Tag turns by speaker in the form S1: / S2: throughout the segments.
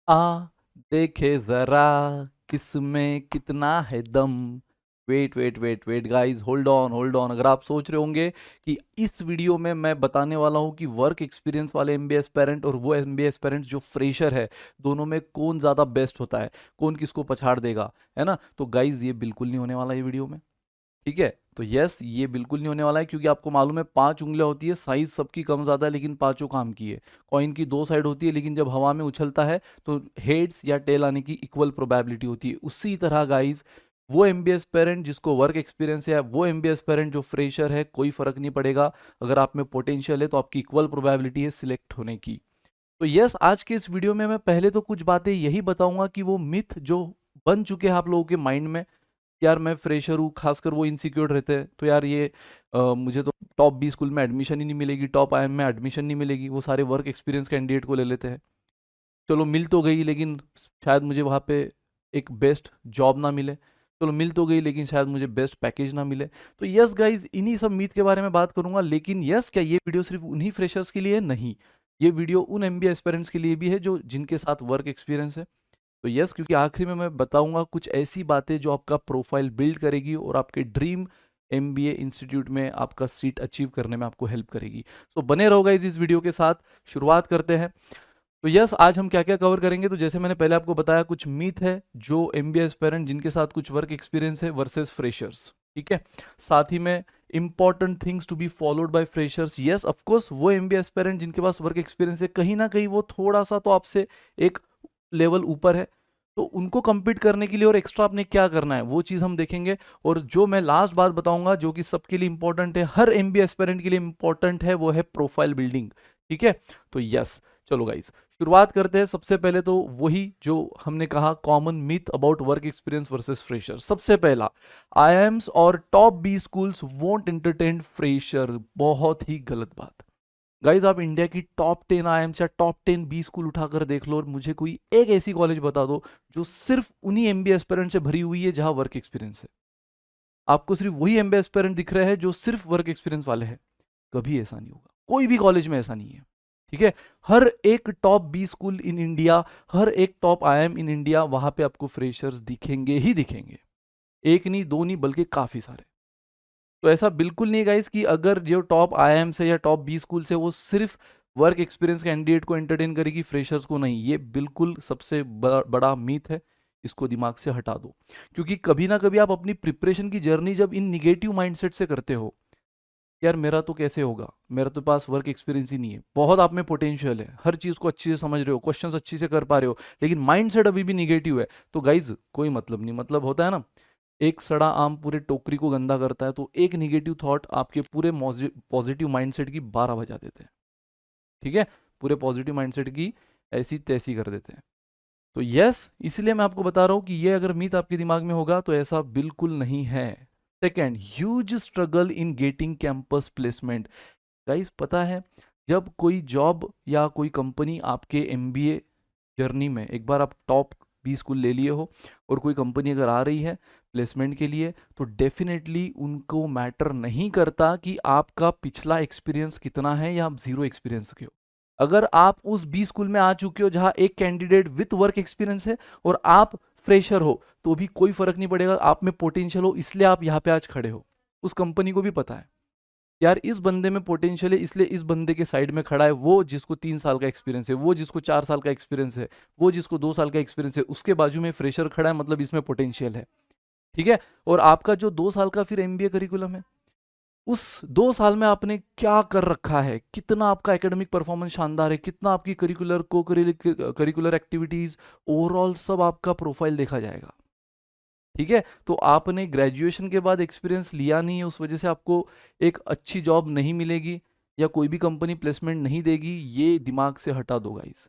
S1: आ देखे जरा किसमें कितना है दम। Wait wait wait wait guys, hold on hold on. अगर आप सोच रहे होंगे कि इस वीडियो में मैं बताने वाला हूं कि वर्क एक्सपीरियंस वाले एमबीए एस्पिरेंट और वो एमबीए एस्पिरेंट जो फ्रेशर है, दोनों में कौन ज़्यादा बेस्ट होता है, कौन किसको पछाड़ देगा, है ना, तो गाइस ये बिल्कुल नहीं होने वाला ये वीडियो में। ठीक है, तो यस ये बिल्कुल नहीं होने वाला है, क्योंकि आपको मालूम है 5 उंगलियां होती है, साइज सबकी कम ज्यादा है लेकिन पांचों काम की है। कॉइन की 2 साइड होती है, लेकिन जब हवा में उछलता है तो हेड्स या टेल आने की इक्वल प्रोबेबिलिटी होती है। उसी तरह गाइज, वो एमबीएस पेरेंट जिसको वर्क एक्सपीरियंस है, वो एमबीएस पेरेंट जो फ्रेशर है, कोई फर्क नहीं पड़ेगा। अगर आप में पोटेंशियल है तो आपकी इक्वल प्रोबेबिलिटी है सिलेक्ट होने की। तो यस, आज के इस वीडियो में मैं पहले तो कुछ बातें यही बताऊंगा कि वो मिथ जो बन चुके हैं आप लोगों के माइंड में, यार मैं फ्रेशर हूँ, खासकर वो इनसिक्योर रहते हैं, तो यार ये मुझे तो टॉप 20 स्कूल में एडमिशन ही नहीं मिलेगी, टॉप आईएम में एडमिशन नहीं मिलेगी, वो सारे वर्क एक्सपीरियंस कैंडिडेट को ले लेते हैं। चलो मिल तो गई, लेकिन शायद मुझे वहाँ पे एक बेस्ट जॉब ना मिले। चलो मिल तो गई, लेकिन शायद मुझे बेस्ट पैकेज ना मिले। तो यस गाइज, इन्हीं सब मीथ के बारे में बात करूंगा। लेकिन यस, क्या ये वीडियो सिर्फ उन्हीं फ्रेशर्स के लिए है? नहीं, ये वीडियो उन एमबीए एस्पिरेंट्स के लिए भी है जो जिनके साथ वर्क एक्सपीरियंस है। तो यस, क्योंकि आखिरी में मैं बताऊंगा कुछ ऐसी बातें जो आपका प्रोफाइल बिल्ड करेगी और आपके ड्रीम एमबीए इंस्टीट्यूट में आपका सीट अचीव करने में आपको हेल्प करेगी। सो बने रहोगा इस वीडियो के साथ। शुरुआत करते हैं। तो यस, आज हम क्या क्या कवर करेंगे, तो जैसे मैंने पहले आपको बताया, कुछ मीथ है जो एमबीए एस्पिरेंट जिनके साथ कुछ वर्क एक्सपीरियंस है वर्सेस फ्रेशर्स। ठीक है, साथ ही में important things to be followed by freshers. Yes of course, वो एमबीए एस्पिरेंट जिनके पास वर्क एक्सपीरियंस है, कहीं ना कहीं वो थोड़ा सा तो आपसे एक लेवल ऊपर है, तो उनको compete करने के लिए और एक्स्ट्रा आपने क्या करना है वो चीज़ हम देखेंगे। और जो मैं लास्ट बात बताऊंगा जो कि सबके लिए इंपॉर्टेंट है, हर एमबीए एस्पिरेंट के लिए इंपॉर्टेंट है, वो है प्रोफाइल बिल्डिंग। ठीक है, तो यस, चलो गाइस शुरुआत करते हैं। सबसे पहले तो वही जो हमने कहा, common myth about work experience versus fresher. सबसे पहला, आईएम्स और top B schools won't entertain fresher. बहुत ही गलत बात। गाइज, आप इंडिया की टॉप 10 आईएम्स या टॉप 10 बी स्कूल उठाकर देख लो और मुझे कोई एक ऐसी कॉलेज बता दो जो सिर्फ उन्हीं एमबीए एस्पिरेंट से भरी हुई है जहां वर्क एक्सपीरियंस है। आपको सिर्फ वही एमबीए एस्पिरेंट दिख रहे हैं जो सिर्फ वर्क एक्सपीरियंस वाले हैं। कभी ऐसा नहीं होगा, कोई भी कॉलेज में ऐसा नहीं है। ठीक है, हर एक top B school in India, हर एक टॉप आईएम इन इंडिया, वहां पे आपको फ्रेशर्स दिखेंगे ही दिखेंगे। एक नहीं, दो नहीं, बल्कि काफी सारे। तो ऐसा बिल्कुल नहीं गाइस कि अगर जो टॉप आईआईएम से या टॉप बी स्कूल से वो सिर्फ वर्क एक्सपीरियंस कैंडिडेट को एंटरटेन करेगी, फ्रेशर्स को नहीं। ये बिल्कुल सबसे बड़ा मीथ है, इसको दिमाग से हटा दो। क्योंकि कभी ना कभी आप अपनी प्रिपरेशन की जर्नी जब इन निगेटिव माइंडसेट से करते हो, यार मेरा तो कैसे होगा, मेरा तो पास वर्क एक्सपीरियंस ही नहीं है, बहुत आप में पोटेंशियल है, हर चीज को अच्छे से समझ रहे हो, क्वेश्चंस अच्छी से कर पा रहे हो, लेकिन माइंडसेट अभी भी निगेटिव है, तो गाइज कोई मतलब नहीं। मतलब होता है ना, एक सड़ा आम पूरे टोकरी को गंदा करता है, तो एक निगेटिव थॉट आपके पूरे पॉजिटिव माइंडसेट की 12 बजा देते हैं। ठीक है, पूरे पॉजिटिव माइंडसेट की ऐसी तैसी कर देते हैं। तो यस, इसलिए मैं आपको बता रहा हूं कि ये अगर मीथ आपके दिमाग में होगा तो ऐसा बिल्कुल नहीं है। Second, huge struggle in getting campus placement. Guys पता है, जब कोई जॉब या कोई कंपनी आपके एमबीए जर्नी में, एक बार आप टॉप 20 स्कूल ले लिए हो और कोई कंपनी अगर आ रही है प्लेसमेंट के लिए, तो डेफिनेटली उनको मैटर नहीं करता कि आपका पिछला एक्सपीरियंस कितना है या आप जीरो एक्सपीरियंस के हो। अगर आप उस 20 स्कूल में आ चुके हो जहां एक कैंडिडेट विथ वर्क एक्सपीरियंस है और आप फ्रेशर हो, तो भी कोई फर्क नहीं पड़ेगा। आप में पोटेंशियल हो, इसलिए आप यहाँ पे आज खड़े हो। उस कंपनी को भी पता है, यार इस बंदे में पोटेंशियल है, इसलिए इस बंदे के साइड में खड़ा है। वो जिसको 3 साल का एक्सपीरियंस है, वो जिसको 4 साल का एक्सपीरियंस है, वो जिसको 2 साल का एक्सपीरियंस है, उसके बाजू में फ्रेशर खड़ा है, मतलब इसमें पोटेंशियल है। ठीक है, और आपका जो 2 साल का फिर एमबीए करिकुलम है, उस 2 साल में आपने क्या कर रखा है, कितना आपका एकेडमिक परफॉर्मेंस शानदार है, कितना आपकी curricular co curricular activities, overall सब आपका प्रोफाइल देखा जाएगा। ठीक है, तो आपने ग्रेजुएशन के बाद एक्सपीरियंस लिया नहीं है, उस वजह से आपको एक अच्छी जॉब नहीं मिलेगी या कोई भी कंपनी प्लेसमेंट नहीं देगी, ये दिमाग से हटा दो गाइस।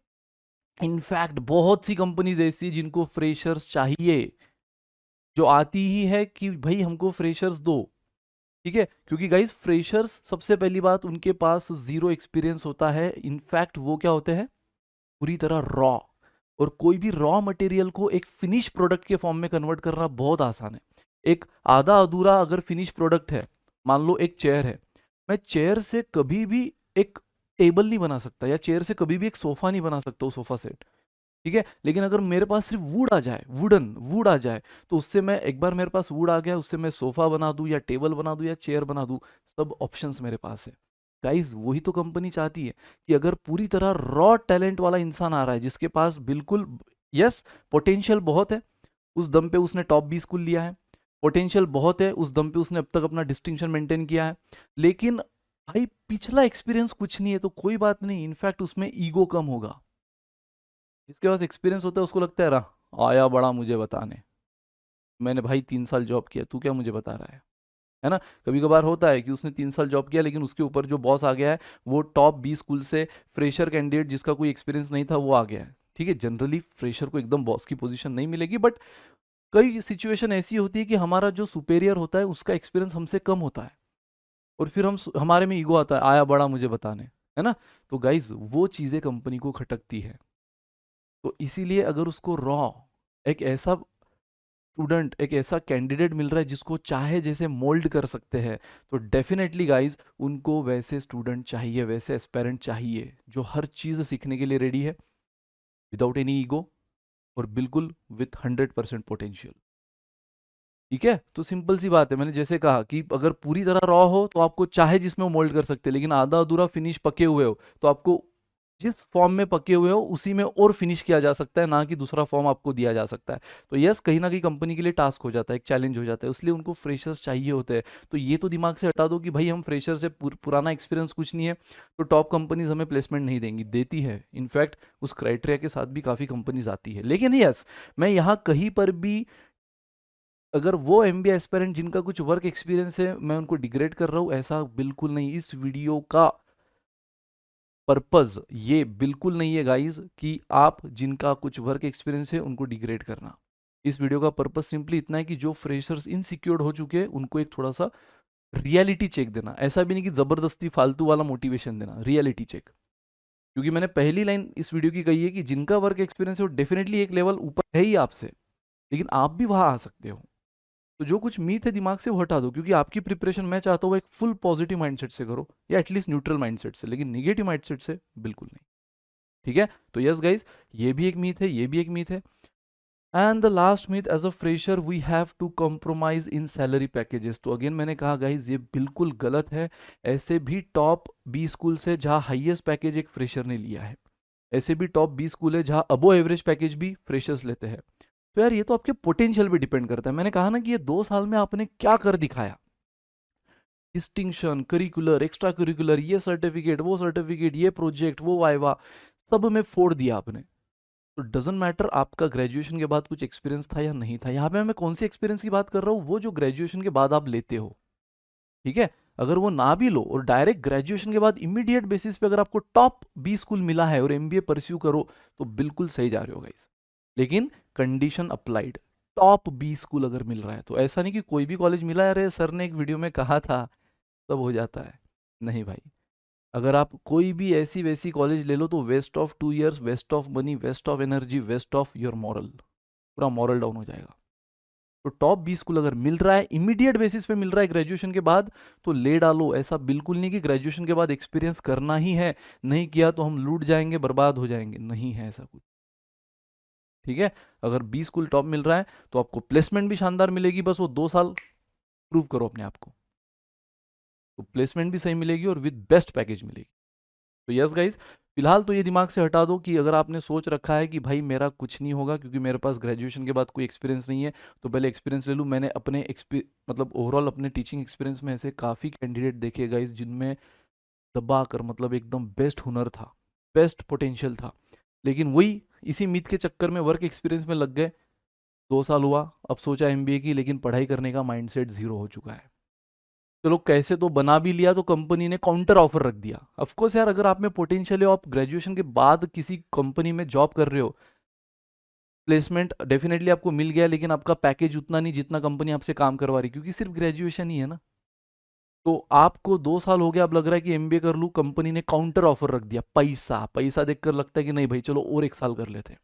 S1: इनफैक्ट बहुत सी कंपनीज ऐसी जिनको फ्रेशर्स चाहिए, जो आती ही है कि भाई हमको फ्रेशर्स दो। ठीक है, क्योंकि गाइस फ्रेशर्स, सबसे पहली बात, उनके पास जीरो एक्सपीरियंस होता है। इनफैक्ट वो क्या होते हैं, पूरी तरह रॉ। और कोई भी रॉ मटेरियल को एक फिनिश प्रोडक्ट के फॉर्म में कन्वर्ट करना बहुत आसान है। एक आधा अधूरा अगर फिनिश प्रोडक्ट है, मान लो एक चेयर है, मैं चेयर से कभी भी एक टेबल नहीं बना सकता, या चेयर से कभी भी एक सोफा नहीं बना सकता, सोफा सेट। ठीक है। लेकिन अगर मेरे पास सिर्फ वुड आ जाए, वुड आ जाए, तो उससे मैं एक बार मेरे पास वुड आ गया, उससे मैं सोफा बना दूं या टेबल बना दूं या चेयर बना दूं, सब ऑप्शंस मेरे पास है। गाइज वही तो कंपनी चाहती है कि अगर पूरी तरह रॉ टैलेंट वाला इंसान आ रहा है जिसके पास बिल्कुल, यस, पोटेंशियल बहुत है, उस दम पे उसने टॉप 20 स्कूल लिया है, पोटेंशियल बहुत है, उस दम पे उसने अब तक अपना डिस्टिंक्शन मेंटेन किया है, लेकिन भाई पिछला एक्सपीरियंस कुछ नहीं है तो कोई बात नहीं, इनफैक्ट उसमें ईगो कम होगा। जिसके पास एक्सपीरियंस होता है उसको लगता है रहा आया बड़ा मुझे बताने, मैंने भाई 3 साल जॉब किया, तू क्या मुझे बता रहा है ना। कभी कभार होता है कि उसने 3 साल जॉब किया लेकिन उसके ऊपर जो बॉस आ गया है वो टॉप 20 स्कूल से फ्रेशर कैंडिडेट जिसका कोई एक्सपीरियंस नहीं था वो आ गया है। ठीक है, जनरली फ्रेशर को एकदम बॉस की पोजीशन नहीं मिलेगी, बट कई सिचुएशन ऐसी होती है कि हमारा जो सुपेरियर होता है उसका एक्सपीरियंस हमसे कम होता है और फिर हमारे में ईगो आता है आया बड़ा मुझे बताने, है ना। तो गाइज वो चीज़ें कंपनी को खटकती है। तो इसीलिए अगर उसको रॉ एक ऐसा स्टूडेंट, एक ऐसा कैंडिडेट मिल रहा है जिसको चाहे जैसे मोल्ड कर सकते हैं, तो डेफिनेटली गाइज उनको वैसे स्टूडेंट चाहिए, वैसे एस्पेरेंट चाहिए जो हर चीज़ सीखने के लिए रेडी है विदाउट एनी ईगो और बिल्कुल विथ 100% पोटेंशियल। ठीक है, तो सिंपल सी बात है, मैंने जैसे कहा कि अगर पूरी तरह रॉ हो तो आपको चाहे जिसमें वो मोल्ड कर सकते हैं, लेकिन आधा अधूरा फिनिश पके हुए हो तो आपको जिस फॉर्म में पके हुए हो उसी में और फिनिश किया जा सकता है, ना कि दूसरा फॉर्म आपको दिया जा सकता है। तो यस, कहीं ना कहीं कंपनी के लिए टास्क हो जाता है, एक चैलेंज हो जाता है, इसलिए उनको फ्रेशर्स चाहिए होते हैं। तो ये तो दिमाग से हटा दो कि भाई हम फ्रेशर से पुराना एक्सपीरियंस कुछ नहीं है तो टॉप कंपनीज हमें प्लेसमेंट नहीं देंगी, देती है इनफैक्ट उस क्राइटेरिया के साथ भी काफ़ी कंपनीज आती है। लेकिन यस, मैं यहाँ कहीं पर भी अगर वो एमबीए एस्पिरेंट जिनका कुछ वर्क एक्सपीरियंस है मैं उनको डिग्रेड कर रहा हूँ, ऐसा बिल्कुल नहीं। इस वीडियो का पर्पस ये बिल्कुल नहीं है गाइज कि आप जिनका कुछ वर्क एक्सपीरियंस है उनको डिग्रेड करना। इस वीडियो का पर्पस सिंपली इतना है कि जो फ्रेशर्स इनसिक्योर्ड हो चुके हैं उनको एक थोड़ा सा रियलिटी चेक देना, ऐसा भी नहीं कि जबरदस्ती फालतू वाला मोटिवेशन देना, रियलिटी चेक। क्योंकि मैंने पहली लाइन इस वीडियो की कही है कि जिनका वर्क एक्सपीरियंस है वो डेफिनेटली एक लेवल ऊपर है ही आपसे, लेकिन आप भी वहां आ सकते हो। तो जो कुछ मीथ है दिमाग से वो हटा दो, क्योंकि आपकी प्रिपरेशन मैं चाहता हूँ एक फुल पॉजिटिव माइंडसेट से करो या एटलीस्ट न्यूट्रल माइंडसेट से, लेकिन निगेटिव माइंडसेट से बिल्कुल नहीं। ठीक है, तो यस गाइज, ये भी एक मीथ है, ये भी एक मीथ है। And the last myth, as a fresher we have to compromise in salary packages. तो अगेन मैंने कहा गाइज ये बिल्कुल गलत है। ऐसे भी टॉप 20 स्कूल से जहाँ हाईएस्ट पैकेज एक फ्रेशर ने लिया है, ऐसे भी टॉप 20 स्कूल है जहाँ अबो एवरेज पैकेज भी फ्रेशर्स लेते हैं। तो यार ये तो आपके पोटेंशियल पे डिपेंड करता है। मैंने कहा ना कि ये 2 साल में आपने क्या कर दिखाया, डिस्टिंक्शन, करिकुलर, एक्स्ट्रा करिकुलर, ये सर्टिफिकेट, ये प्रोजेक्ट, वो वाइवा, सब में फोड़ दिया आपने। तो डजेंट मैटर आपका ग्रेजुएशन के बाद कुछ एक्सपीरियंस था या नहीं था, यहाँ पे मैं कौन सी एक्सपीरियंस की बात कर रहा हूँ, वो जो ग्रेजुएशन के बाद आप लेते हो। ठीक है, अगर वो ना भी लो और डायरेक्ट ग्रेजुएशन के बाद इमीडिएट बेसिस पे अगर आपको टॉप 20 स्कूल मिला है और एमबीए परस्यू करो तो बिल्कुल सही जा रहे हो गाइस। लेकिन कंडीशन अप्लाइड, टॉप 20 स्कूल अगर मिल रहा है, तो ऐसा नहीं कि कोई भी कॉलेज मिला है, अरे सर ने एक वीडियो में कहा था तब हो जाता है। नहीं भाई, अगर आप कोई भी ऐसी वैसी कॉलेज ले लो तो waste of 2 years, waste of money, waste of energy, waste of your morale, पूरा मॉरल डाउन हो जाएगा। तो टॉप 20 स्कूल अगर मिल रहा है, इमीडिएट बेसिस पे मिल रहा है ग्रेजुएशन के बाद, तो ले डालो। ऐसा बिल्कुल नहीं कि ग्रेजुएशन के बाद एक्सपीरियंस करना ही है, नहीं किया तो हम लूट जाएंगे, बर्बाद हो जाएंगे, नहीं है ऐसा कुछ। ठीक है, अगर 20 स्कूल टॉप मिल रहा है तो आपको प्लेसमेंट भी शानदार मिलेगी, बस वो 2 साल प्रूव करो अपने आप को, तो प्लेसमेंट भी सही मिलेगी और विद बेस्ट पैकेज मिलेगी। तो यस गाइज, फिलहाल तो ये दिमाग से हटा दो कि अगर आपने सोच रखा है कि भाई मेरा कुछ नहीं होगा क्योंकि मेरे पास ग्रेजुएशन के बाद कोई एक्सपीरियंस नहीं है, तो पहले एक्सपीरियंस ले लूँ। मैंने अपने मतलब ओवरऑल अपने टीचिंग एक्सपीरियंस में ऐसे काफ़ी कैंडिडेट देखे गाइज जिनमें दबा कर मतलब एकदम बेस्ट हुनर था, बेस्ट पोटेंशियल था, लेकिन वही इसी मिथ के चक्कर में वर्क एक्सपीरियंस में लग गए। 2 साल हुआ, अब सोचा एमबीए की, लेकिन पढ़ाई करने का माइंडसेट जीरो हो चुका है। चलो कैसे तो बना भी लिया, तो कंपनी ने काउंटर ऑफर रख दिया। ऑफ कोर्स यार, अगर आप में पोटेंशियल है, आप ग्रेजुएशन के बाद किसी कंपनी में जॉब कर रहे हो, प्लेसमेंट डेफिनेटली आपको मिल गया, लेकिन आपका पैकेज उतना नहीं जितना कंपनी आपसे काम करवा रही, क्योंकि सिर्फ ग्रेजुएशन ही है ना। तो आपको 2 साल हो गया, अब लग रहा है कि एमबीए कर लूँ, कंपनी ने काउंटर ऑफर रख दिया। पैसा पैसा देखकर लगता है कि नहीं भाई चलो और 1 साल कर लेते हैं।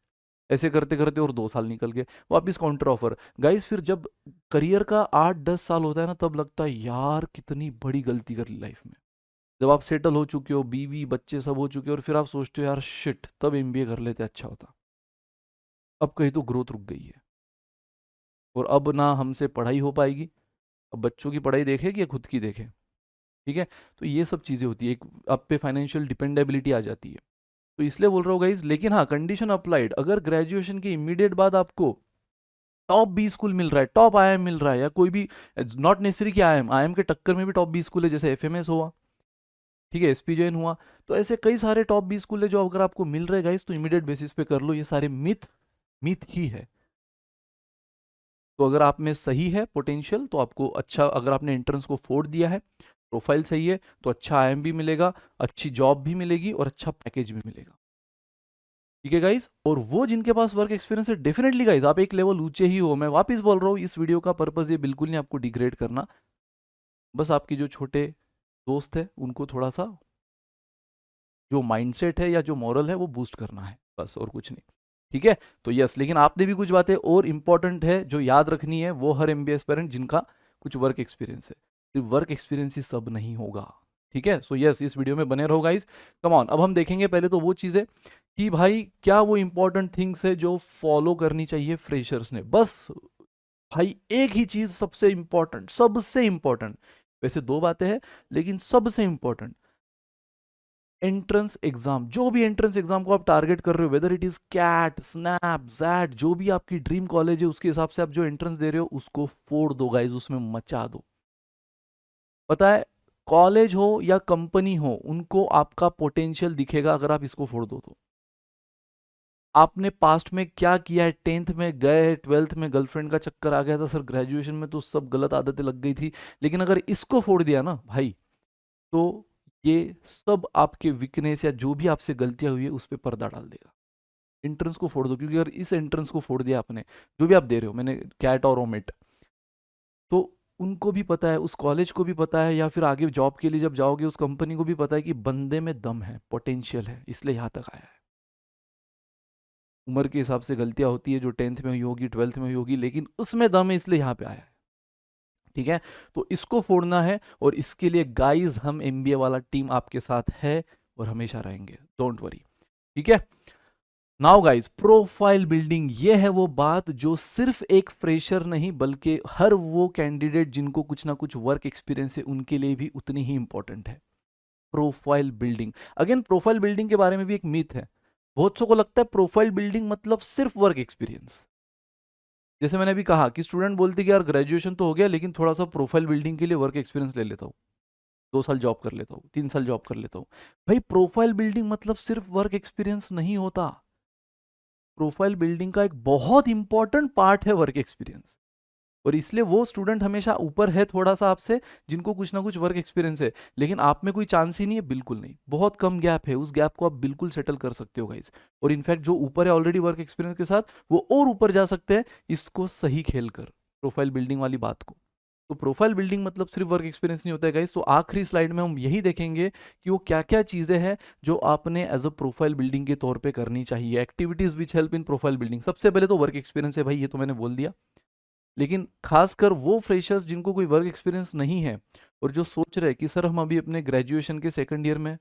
S1: ऐसे करते करते और 2 साल निकल गए, वापिस काउंटर ऑफर। गाइस फिर जब करियर का 8-10 साल होता है ना, तब लगता है यार कितनी बड़ी गलती कर ली लाइफ में। जब आप सेटल हो चुके हो, बीवी बच्चे सब हो चुके हो, और फिर आप सोचते हो यार शिट, तब एमबीए कर लेते अच्छा होता। अब कहीं तो ग्रोथ रुक गई है, और अब ना हमसे पढ़ाई हो पाएगी। अब बच्चों की पढ़ाई देखें या खुद की देखें, ठीक है। तो ये सब चीज़ें होती है, एक आप पे फाइनेंशियल डिपेंडेबिलिटी आ जाती है। तो इसलिए बोल रहा हूँ गाइज, लेकिन हाँ कंडीशन अप्लाइड, अगर ग्रेजुएशन के इमीडिएट बाद आपको टॉप 20 स्कूल मिल रहा है, टॉप आईआईएम मिल रहा है, या कोई भी, नॉट नेसेसरी कि आईआईएम, आईआईएम के टक्कर में भी टॉप 20 स्कूल है, जैसे एफएमएस हुआ, ठीक है, एसपी जैन हुआ, तो ऐसे कई सारे टॉप 20 स्कूल है जो अगर आपको मिल रहे गाइज तो इमीडिएट बेसिस पे कर लो। ये सारे मिथ मिथ ही है। तो अगर आप में सही है पोटेंशियल तो आपको अच्छा, अगर आपने एंट्रेंस को फोड़ दिया है, प्रोफाइल सही है, तो अच्छा आईएम भी मिलेगा, अच्छी जॉब भी मिलेगी और अच्छा पैकेज भी मिलेगा, ठीक है गाइज। और वो जिनके पास वर्क एक्सपीरियंस है, डेफिनेटली गाइज आप एक लेवल ऊंचे ही हो। मैं वापस बोल रहा हूँ, इस वीडियो का पर्पस ये बिल्कुल नहीं आपको डिग्रेड करना, बस आपके जो छोटे दोस्त है उनको थोड़ा सा जो माइंडसेट है या जो मॉरल है वो बूस्ट करना है, बस, और कुछ नहीं, ठीक है। तो यस, लेकिन आपने भी कुछ बातें और इंपॉर्टेंट है जो याद रखनी है, वो हर एमबीए एस्पिरेंट जिनका कुछ वर्क एक्सपीरियंस है, सिर्फ वर्क एक्सपीरियंस ही सब नहीं होगा, ठीक है। सो यस, इस वीडियो में बने रहो गाइज। कम ऑन, अब हम देखेंगे पहले तो वो चीज़ें कि भाई क्या वो इंपॉर्टेंट थिंग्स है जो फॉलो करनी चाहिए फ्रेशर्स ने, बस भाई एक ही चीज सबसे इंपॉर्टेंट, सबसे इंपॉर्टेंट, वैसे दो बातें हैं लेकिन सबसे इंपॉर्टेंट, एंट्रेंस एग्जाम। जो भी एंट्रेंस एग्जाम को आप टारगेट कर रहे हो, whether it is CAT, SNAP, XAT, जो भी आपकी ड्रीम कॉलेज है, उसके हिसाब से आप जो एंट्रेंस दे रहे हो उसको फोड़ दो गाइज, उसमें मचा दो। पता है, कॉलेज हो या कंपनी हो, उनको आपका पोटेंशियल दिखेगा अगर आप इसको फोड़ दो तो। आपने पास्ट में क्या किया है, 10th में गए, 12th में गर्लफ्रेंड का चक्कर आ गया था सर, ग्रेजुएशन में तो सब गलत आदतें लग गई थी, लेकिन अगर इसको फोड़ दिया ना भाई, तो ये सब आपके वीकनेस या जो भी आपसे गलतियां हुई है उस पर पर्दा डाल देगा। एंट्रेंस को फोड़ दो, क्योंकि अगर इस एंट्रेंस को फोड़ दिया आपने, जो भी आप दे रहे हो, मैंने कैट और ओमिट, तो उनको भी पता है, उस कॉलेज को भी पता है, या फिर आगे जॉब के लिए जब जाओगे उस कंपनी को भी पता है कि बंदे में दम है, पोटेंशियल है, इसलिए यहाँ तक आया है। उम्र के हिसाब से गलतियां होती है जो 10th में हुई होगी, 12th में हुई होगी, लेकिन उसमें दम है इसलिए यहाँ पे आया है, ठीक है। तो इसको फोड़ना है, और इसके लिए गाइस हम एमबीए वाला टीम आपके साथ है और हमेशा रहेंगे, डोंट वरी, ठीक है। नाउ गाइस, प्रोफाइल बिल्डिंग, ये है वो बात जो सिर्फ एक फ्रेशर नहीं बल्कि हर वो कैंडिडेट जिनको कुछ ना कुछ वर्क एक्सपीरियंस है उनके लिए भी उतनी ही इंपॉर्टेंट है, profile building. Again, profile building के बारे में भी एक मिथ है, बहुत सौ को लगता है प्रोफाइल बिल्डिंग मतलब सिर्फ वर्क एक्सपीरियंस। जैसे मैंने अभी कहा कि स्टूडेंट बोलते कि यार ग्रेजुएशन तो हो गया लेकिन थोड़ा सा प्रोफाइल बिल्डिंग के लिए वर्क एक्सपीरियंस ले लेता हूँ, 2 साल जॉब कर लेता हूँ, 3 साल जॉब कर लेता हूँ। भाई प्रोफाइल बिल्डिंग मतलब सिर्फ वर्क एक्सपीरियंस नहीं होता, प्रोफाइल बिल्डिंग का एक बहुत इंपॉर्टेंट पार्ट है वर्क एक्सपीरियंस। और इसलिए वो स्टूडेंट हमेशा ऊपर है थोड़ा सा आपसे, जिनको कुछ ना कुछ वर्क एक्सपीरियंस है, लेकिन आप में कोई चांस ही नहीं है, बिल्कुल नहीं, बहुत कम गैप है, उस गैप को आप बिल्कुल सेटल कर सकते हो गाइस। और इनफैक्ट जो ऊपर है ऑलरेडी वर्क एक्सपीरियंस के साथ, वो और ऊपर जा सकते हैं, इसको सही खेल कर, प्रोफाइल बिल्डिंग वाली बात को। तो प्रोफाइल बिल्डिंग मतलब सिर्फ वर्क एक्सपीरियंस नहीं होता है गाइस। तो आखिरी स्लाइड में हम यही देखेंगे कि वो क्या क्या चीजें हैं जो आपने एज अ प्रोफाइल बिल्डिंग के तौर पे करनी चाहिए, activities which help in profile building. सबसे पहले तो वर्क एक्सपीरियंस है भाई, ये तो मैंने बोल दिया, लेकिन खासकर वो फ्रेशर्स जिनको कोई वर्क एक्सपीरियंस नहीं है और जो सोच रहे हैं कि सर हम अभी अपने ग्रेजुएशन के सेकंड ईयर में,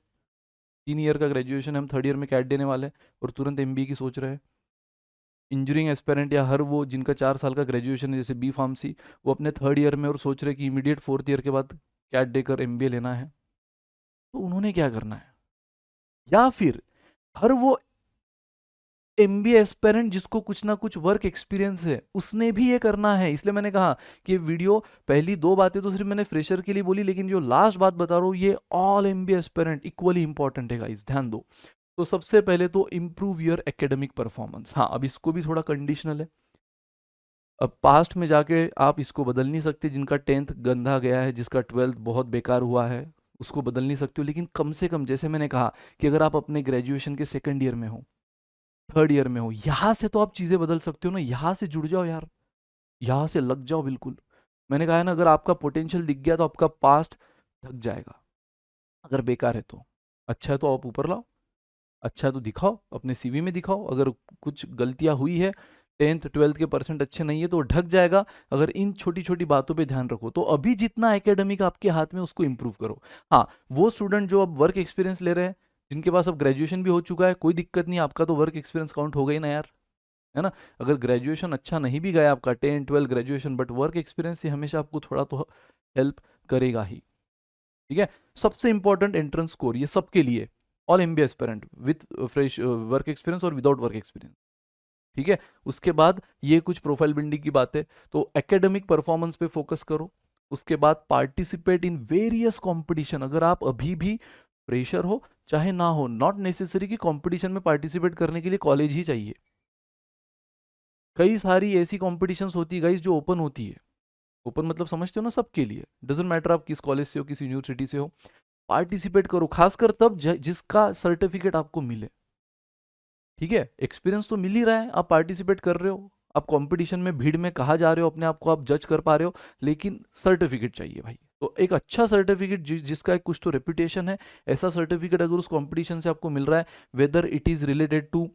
S1: 3 ईयर का ग्रेजुएशन है, हम थर्ड ईयर में कैट देने वाले हैं और तुरंत एमबीए की सोच रहे हैं। इंजीनियरिंग एस्पेरेंट या हर वो जिनका 4 साल का ग्रेजुएशन है, जैसे बी फार्मेसी, वो अपने थर्ड ईयर में और सोच रहे हैं कि इमीडिएट फोर्थ ईयर के बाद कैट देकर एमबीए लेना है, तो उन्होंने क्या करना है। या फिर हर वो एमबीए एस्पेरेंट जिसको कुछ ना कुछ वर्क एक्सपीरियंस है, उसने भी ये करना है। इसलिए मैंने कहा कि वीडियो, पहली दो बातें तो सिर्फ मैंने फ्रेशर के लिए बोली, लेकिन जो लास्ट बात बता रहा हूँ ये all MBA aspirant equally important है गाइस, ध्यान दो। तो सबसे पहले तो इंप्रूव योर एकेडमिक परफॉर्मेंस। हाँ, अब इसको भी थोड़ा कंडीशनल है, अब पास्ट में जाके आप इसको बदल नहीं सकते, जिनका 10th गंदा गया है, जिसका 12th बहुत बेकार हुआ है, उसको बदल नहीं सकते हो, लेकिन कम से कम जैसे मैंने कहा कि अगर आप अपने ग्रेजुएशन के सेकंड ईयर में हो, थर्ड ईयर में हो, यहां से तो आप चीजें बदल सकते हो ना, यहां से जुड़ जाओ यार, यहां से लग जाओ बिल्कुल। मैंने कहा है ना, अगर आपका पोटेंशियल दिख गया तो आपका पास्ट ढक जाएगा, अगर बेकार है तो। अच्छा है तो आप ऊपर लाओ, अच्छा है तो दिखाओ, अपने सीवी में दिखाओ, अगर कुछ गलतियां हुई है, 10th 12th के परसेंट अच्छे नहीं है तो ढक जाएगा। अगर इन छोटी छोटी बातों पे ध्यान रखो तो अभी जितना एकेडमिक आपके हाथ में उसको इंप्रूव करो। हाँ, वो स्टूडेंट जो अब वर्क एक्सपीरियंस ले रहे हैं, जिनके पास अब ग्रेजुएशन भी हो चुका है, कोई दिक्कत नहीं, आपका तो वर्क एक्सपीरियंस काउंट हो गई ना यार, है ना। अगर ग्रेजुएशन अच्छा नहीं भी गया आपका 10-12 ग्रेजुएशन, बट वर्क एक्सपीरियंस ही हमेशा आपको थोड़ा तो हेल्प करेगा ही। ठीक है। सबसे इंपॉर्टेंट एंट्रेंस स्कोर ये सबके लिए, all MBA aspirant with fresh work experience और विदाउट वर्क एक्सपीरियंस। ठीक है। उसके बाद ये कुछ प्रोफाइल बिल्डिंग की बात है, तो एकेडमिक परफॉर्मेंस पे फोकस करो। उसके बाद पार्टिसिपेट इन वेरियस कंपटीशन। अगर आप अभी भी प्रेशर हो चाहे ना हो, नॉट नेसेसरी कि कंपटीशन में पार्टिसिपेट करने के लिए कॉलेज ही चाहिए। कई सारी ऐसी कॉम्पिटिशन्स होती है गाइस जो ओपन होती है। ओपन मतलब समझते हो ना, सबके लिए, डजेंट मैटर आप किस कॉलेज से हो, किस यूनिवर्सिटी से हो, पार्टिसिपेट करो। खासकर तब जिसका सर्टिफिकेट आपको मिले। ठीक है। एक्सपीरियंस तो मिल ही रहा है, आप पार्टिसिपेट कर रहे हो, आप कंपटीशन में भीड़ में कहा जा रहे हो, अपने आप को आप जज कर पा रहे हो, लेकिन सर्टिफिकेट चाहिए भाई। तो एक अच्छा सर्टिफिकेट जिसका एक कुछ तो रेपुटेशन है, ऐसा सर्टिफिकेट अगर उस कंपटीशन से आपको मिल रहा है, whether it is related to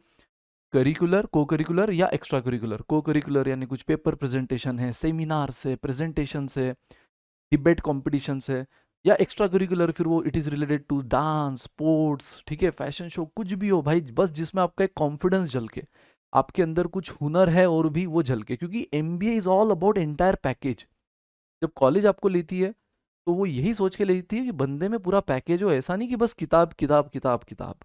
S1: curricular, co curricular या एक्स्ट्रा करिकुलर। को करिकुलर यानी कुछ पेपर प्रेजेंटेशन है, सेमिनार से, प्रेजेंटेशन से, डिबेट कॉम्पिटिशन से, या एक्स्ट्रा करिकुलर फिर वो it is related to dance, sports, ठीक है, फैशन शो, कुछ भी हो भाई, बस जिसमें आपका एक कॉन्फिडेंस झलके, आपके अंदर कुछ हुनर है और भी वो झलके। क्योंकि MBA is all about entire package. जब कॉलेज आपको लेती है तो वो यही सोच के लेती है कि बंदे में पूरा पैकेज हो, ऐसा नहीं कि बस किताब किताब किताब किताब।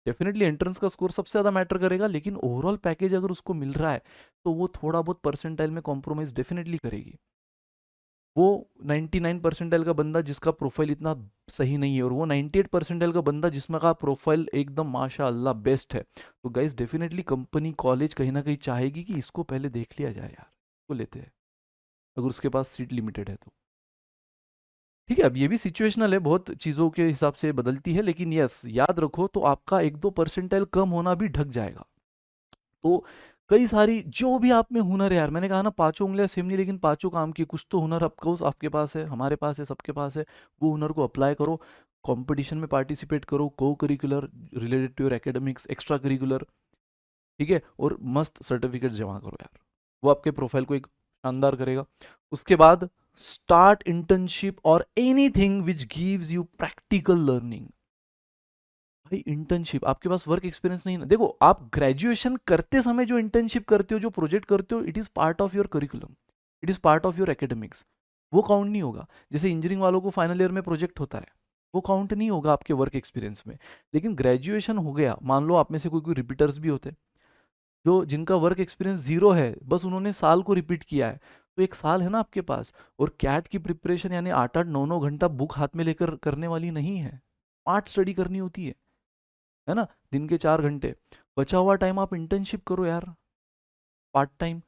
S1: डेफिनेटली एंट्रेंस का स्कोर सबसे ज़्यादा मैटर करेगा, लेकिन ओवरऑल पैकेज अगर उसको मिल रहा है तो वो थोड़ा बहुत परसेंटाइल में कॉम्प्रोमाइज़ डेफिनेटली करेगी। वो 99 परसेंटाइल का बंदा जिसका प्रोफाइल इतना सही नहीं है, और वो 98 परसेंटाइल का बंदा जिसमें का प्रोफाइल एकदम माशाअल्लाह बेस्ट है, तो गाइस डेफिनेटली कंपनी कॉलेज कहीं ना कहीं चाहेगी कि इसको पहले देख लिया जाए यार, इसको लेते हैं, अगर उसके पास सीट लिमिटेड है तो। ठीक है। अब ये भी सिचुएशनल है, बहुत चीज़ों के हिसाब से बदलती है, लेकिन यस याद रखो, तो आपका 1-2 परसेंटाइल कम होना भी ढक जाएगा। तो कई सारी जो भी आप में हुनर है यार, मैंने कहा ना पांचों उंगलियां सेम नहीं, लेकिन पांचों काम की, कुछ तो हुनर आपका आपके पास है, हमारे पास है, सबके पास है। वो हुनर को अप्लाई करो, कंपटीशन में पार्टिसिपेट करो, co curricular related to your academics, extra curricular. ठीक है। और मस्त सर्टिफिकेट जमा करो यार, वो आपके प्रोफाइल को एक शानदार करेगा। उसके बाद स्टार्ट इंटर्नशिप और anything which gives you practical learning. भाई इंटर्नशिप, आपके पास वर्क एक्सपीरियंस नहीं ना, देखो आप ग्रेजुएशन करते समय जो इंटर्नशिप करते हो, जो प्रोजेक्ट करते हो, it is part of your curriculum, it is part of your academics. वो काउंट नहीं होगा। जैसे इंजीनियरिंग वालों को फाइनल ईयर में प्रोजेक्ट होता है, वो काउंट नहीं होगा आपके वर्क एक्सपीरियंस में। लेकिन ग्रेजुएशन हो गया, मान लो आप में से कोई कोई रिपीटर्स भी होते हैं, जो जिनका वर्क एक्सपीरियंस जीरो है, बस उन्होंने साल को रिपीट किया है, तो एक साल है ना आपके पास। और कैट की प्रिपरेशन यानी 8-8 9-9 घंटा बुक हाथ में लेकर करने वाली नहीं है, पार्ट स्टडी करनी होती है ना, दिन के 4 घंटे। बचा हुआ टाइम आप इंटर्नशिप करो यार, पार्ट टाइम,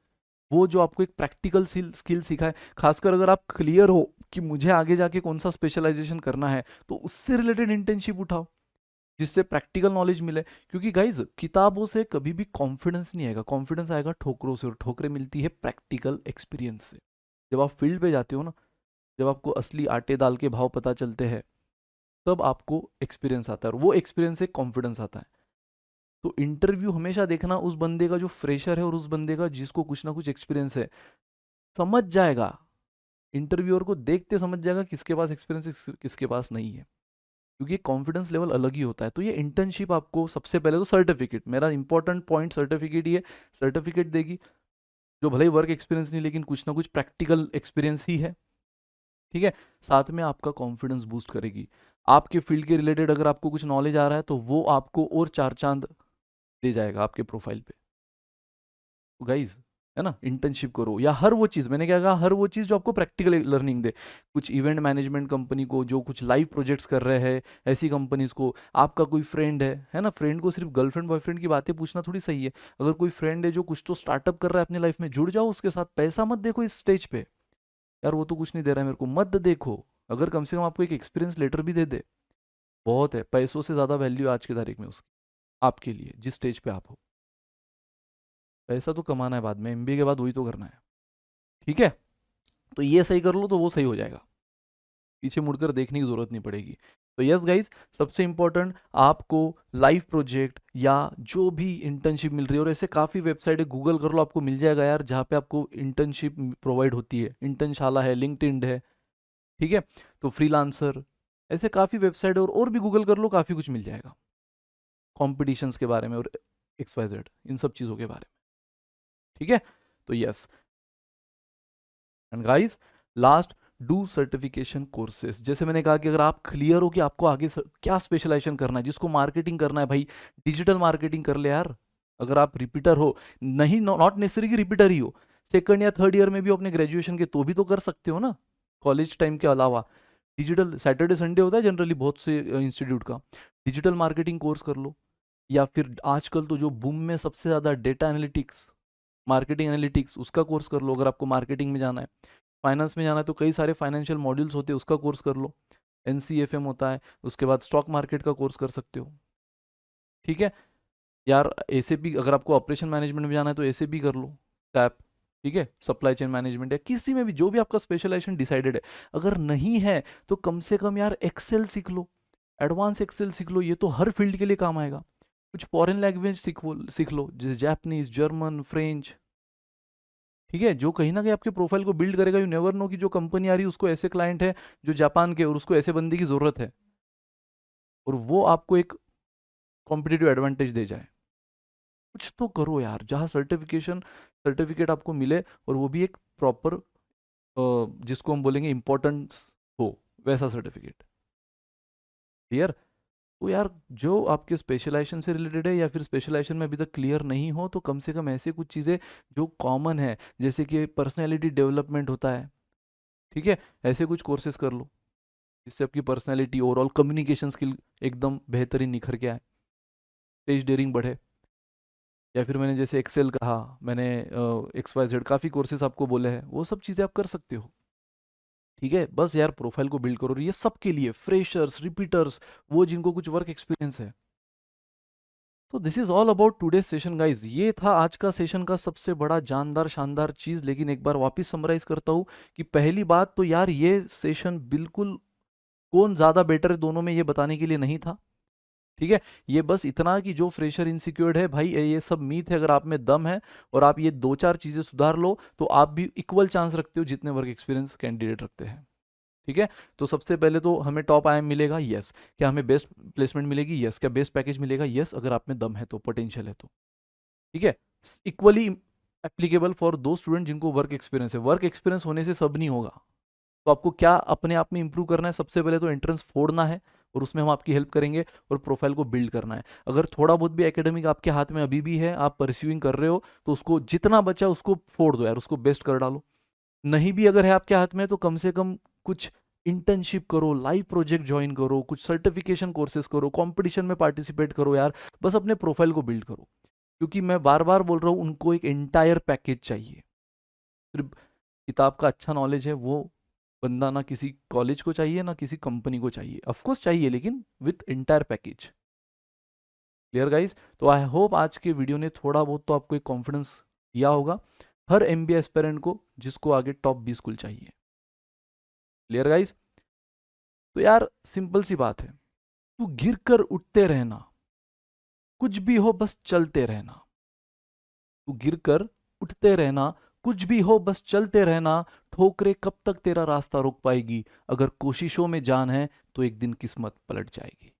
S1: वो जो आपको एक प्रैक्टिकल स्किल सिखाए। खासकर अगर आप क्लियर हो कि मुझे आगे जाके कौन सा स्पेशलाइजेशन करना है, तो उससे रिलेटेड इंटर्नशिप उठाओ, जिससे प्रैक्टिकल नॉलेज मिले। क्योंकि गाइज किताबों से कभी भी कॉन्फिडेंस नहीं आएगा, कॉन्फिडेंस आएगा ठोकरों से, और ठोकरें मिलती है प्रैक्टिकल एक्सपीरियंस से। जब आप फील्ड पे जाते हो ना, जब आपको असली आटे दाल के भाव पता चलते हैं, तब आपको एक्सपीरियंस आता है, और वो एक्सपीरियंस से कॉन्फिडेंस आता है। तो इंटरव्यू हमेशा देखना उस बंदे का जो फ्रेशर है और उस बंदे का जिसको कुछ ना कुछ एक्सपीरियंस है, समझ जाएगा, इंटरव्यूअर को देखते समझ जाएगा किसके पास एक्सपीरियंस किसके पास नहीं है, क्योंकि कॉन्फिडेंस लेवल अलग ही होता है। तो ये इंटर्नशिप आपको सबसे पहले तो सर्टिफिकेट, मेरा इंपॉर्टेंट पॉइंट सर्टिफिकेट ही है, सर्टिफिकेट देगी, जो भले ही वर्क एक्सपीरियंस नहीं, लेकिन कुछ ना कुछ प्रैक्टिकल एक्सपीरियंस ही है। ठीक है। साथ में आपका कॉन्फिडेंस बूस्ट करेगी, आपके फील्ड के रिलेटेड अगर आपको कुछ नॉलेज आ रहा है, तो वो आपको और चार चांद दे जाएगा आपके प्रोफाइल पे। तो गाइज, है ना, इंटर्नशिप करो, या हर वो चीज़, मैंने क्या कहा, हर वो चीज़ जो आपको प्रैक्टिकल लर्निंग दे। कुछ इवेंट मैनेजमेंट कंपनी को जो कुछ लाइव प्रोजेक्ट्स कर रहे हैं, ऐसी कंपनीज को। आपका कोई फ्रेंड है ना, फ्रेंड को सिर्फ गर्लफ्रेंड बॉयफ्रेंड की बातें पूछना थोड़ी सही है। अगर कोई फ्रेंड है जो कुछ तो स्टार्टअप कर रहा है अपनी लाइफ में, जुड़ जाओ उसके साथ। पैसा मत देखो इस स्टेज पे, यार वो तो कुछ नहीं दे रहा है मेरे को, मत देखो। अगर कम से कम आपको एक एक्सपीरियंस लेटर भी दे दे, बहुत है। पैसों से ज़्यादा वैल्यू आज की तारीख में उसकी, आपके लिए जिस स्टेज पे आप हो। पैसा तो कमाना है बाद में, एमबीए के बाद वही तो करना है। ठीक है। तो ये सही कर लो तो वो सही हो जाएगा, पीछे मुड़कर देखने की जरूरत नहीं पड़ेगी। तो यस गाइज, सबसे इंपॉर्टेंट आपको लाइव प्रोजेक्ट या जो भी इंटर्नशिप मिल रही है, और ऐसे काफ़ी वेबसाइट है, गूगल कर लो आपको मिल जाएगा यार, जहाँ पे आपको इंटर्नशिप प्रोवाइड होती है। इंटर्नशाला है, लिंक्डइन है, ठीक है, तो फ्रीलांसर, ऐसे काफ़ी वेबसाइट है, और भी गूगल कर लो, काफ़ी कुछ मिल जाएगा कॉम्पिटिशन्स के बारे में। और XYZ, इन सब चीज़ों के बारे में। ठीक है, तो yes and guys, last, do certification courses. जैसे मैंने कहा कि अगर आप क्लियर हो कि आपको आगे क्या स्पेशलाइजेशन करना है, जिसको मार्केटिंग करना है भाई, डिजिटल मार्केटिंग कर ले यार। अगर आप रिपीटर हो, नहीं नॉट नेसेसरी कि रिपीटर ही हो, सेकंड या थर्ड ईयर में भी अपने ग्रेजुएशन के तो भी तो कर सकते हो ना, कॉलेज टाइम के अलावा। डिजिटल सैटरडे संडे होता है जनरली बहुत से इंस्टीट्यूट का, डिजिटल मार्केटिंग कोर्स कर लो। या फिर आजकल तो जो बूम में सबसे ज़्यादा डेटा एनालिटिक्स, मार्केटिंग एनालिटिक्स, उसका कोर्स कर लो अगर आपको मार्केटिंग में जाना है। फाइनेंस में जाना है तो कई सारे फाइनेंशियल मॉड्यूल्स होते हैं, उसका कोर्स कर लो। NCFM होता है, उसके बाद स्टॉक मार्केट का कोर्स कर सकते हो। ठीक है यार, SAP अगर आपको ऑपरेशन मैनेजमेंट में जाना है तो SAP कर लो, टैप। ठीक है, सप्लाई चेन मैनेजमेंट या किसी में भी जो भी आपका स्पेशलाइजेशन डिसाइडेड है। अगर नहीं है तो कम से कम यार एक्सेल सीख लो, एडवांस एक्सेल सीख लो, ये तो हर फील्ड के लिए काम आएगा। कुछ फॉरेन लैंग्वेज सीख लो, जैसे जापानीज, जर्मन, फ्रेंच। ठीक है, जो कहीं ना कहीं आपके प्रोफाइल को बिल्ड करेगा। यू नेवर नो कि जो कंपनी आ रही है उसको ऐसे क्लाइंट है जो जापान के, और उसको ऐसे बंदे की जरूरत है, और वो आपको एक कॉम्पिटिटिव एडवांटेज दे जाए। कुछ तो करो यार, जहाँ सर्टिफिकेट आपको मिले, और वो भी एक प्रॉपर, जिसको हम बोलेंगे इम्पोर्टेंस हो, वैसा सर्टिफिकेट। क्लियर? तो यार, जो आपके स्पेशलाइजेशन से रिलेटेड है या फिर स्पेशलाइजेशन में अभी तक क्लियर नहीं हो, तो कम से कम ऐसे कुछ चीज़ें जो कॉमन है, जैसे कि पर्सनैलिटी डेवलपमेंट होता है, ठीक है, ऐसे कुछ कोर्सेज कर लो जिससे आपकी पर्सनैलिटी, ओवरऑल कम्युनिकेशन स्किल एकदम बेहतरीन निखर के आए, स्टेज डेयरिंग बढ़े। या फिर मैंने जैसे एक्सेल कहा, मैंने XYZ काफ़ी कोर्सेज आपको बोले हैं, वो सब चीज़ें आप कर सकते हो। ठीक है, बस यार प्रोफाइल को बिल्ड करो, और ये सब के लिए, फ्रेशर्स, रिपीटर्स, वो जिनको कुछ वर्क एक्सपीरियंस है। तो this is all about today session guys. ये था आज का सेशन का सबसे बड़ा जानदार शानदार चीज़। लेकिन एक बार वापस समराइज करता हूँ कि पहली बात तो यार, ये सेशन बिल्कुल कौन ज़्यादा बेटर है दोनों में ये बताने के लिए नहीं था। ठीक है, ये बस इतना कि जो फ्रेशर इनसिक्योर्ड है भाई, ये सब मीथ है। अगर आप में दम है और आप ये दो चार चीज़ें सुधार लो, तो आप भी इक्वल चांस रखते हो जितने वर्क एक्सपीरियंस कैंडिडेट रखते हैं। ठीक है, तो सबसे पहले तो हमें टॉप IIM मिलेगा, यस। क्या हमें बेस्ट प्लेसमेंट मिलेगी, यस। क्या बेस्ट पैकेज मिलेगा, यस, अगर आप में दम है तो, पोटेंशियल है तो। ठीक है, इक्वली एप्लीकेबल फॉर दो स्टूडेंट जिनको वर्क एक्सपीरियंस है। वर्क एक्सपीरियंस होने से सब नहीं होगा, तो आपको क्या अपने आप में इंप्रूव करना है, सबसे पहले तो एंट्रेंस फोड़ना है, और उसमें हम आपकी हेल्प करेंगे, और प्रोफाइल को बिल्ड करना है। अगर थोड़ा बहुत भी एकेडमिक आपके हाथ में अभी भी है, आप परस्यूइंग कर रहे हो, तो उसको जितना बचा उसको फोड़ दो यार, उसको बेस्ट कर डालो। नहीं भी अगर है आपके हाथ में, तो कम से कम कुछ इंटर्नशिप करो, लाइव प्रोजेक्ट ज्वाइन करो, कुछ सर्टिफिकेशन कोर्सेज करो, कंपटीशन में पार्टिसिपेट करो यार। बस अपने प्रोफाइल को बिल्ड करो, क्योंकि मैं बार बार बोल रहा हूँ, उनको एक एंटायर पैकेज चाहिए। सिर्फ किताब का अच्छा नॉलेज है वो बंदा ना किसी कॉलेज को चाहिए, ना किसी कंपनी को चाहिए। ऑफकोर्स चाहिए, लेकिन with entire package. Clear guys? तो आई होप आज के वीडियो ने थोड़ा बहुत तो आपको एक कॉन्फिडेंस दिया होगा, हर MBA एस्पिरेंट को जिसको आगे टॉप 20 स्कूल चाहिए। Clear guys? तो यार सिंपल सी बात है, तू गिर कर उठते रहना, कुछ भी हो बस चलते रहना। तू गिर कर उठते रहना, कुछ भी हो बस चलते रहना। ठोकरे कब तक तेरा रास्ता रोक पाएगी, अगर कोशिशों में जान है तो एक दिन किस्मत पलट जाएगी।